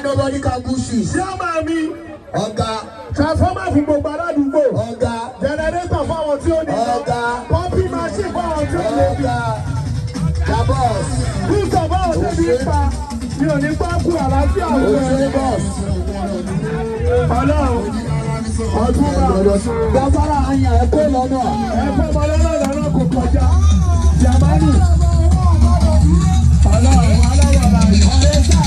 Nobody can push you. Transformer fún gbogbo aládùúgbò. Generator fún àwọn tí ó ní. Pumping machine fún àwọn tí ó ní. Booster fún àwọn tí ó ní pa. Mi ò ní pákó àlàáfíà òun. Ọlọ́run ọdún bá. Gbàgbára àyàn ẹ̀kọ́ lọ́nà. Ẹ̀fọ́ ọmọlọ́nà lọ́nà kò kọjá. Jamani. Ọlọ́run aláwọ̀ láàyè. Ọ̀rẹ́sà.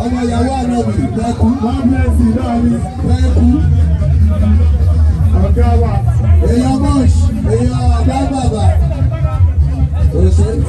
Ọmọ ìyàwó àrọ̀bì pẹ́kú. Pẹ́kú. Ọ̀gá wa. Èèyàn bọ́ọ̀ṣì, èèyàn àgbà bàbà. Òṣèlú.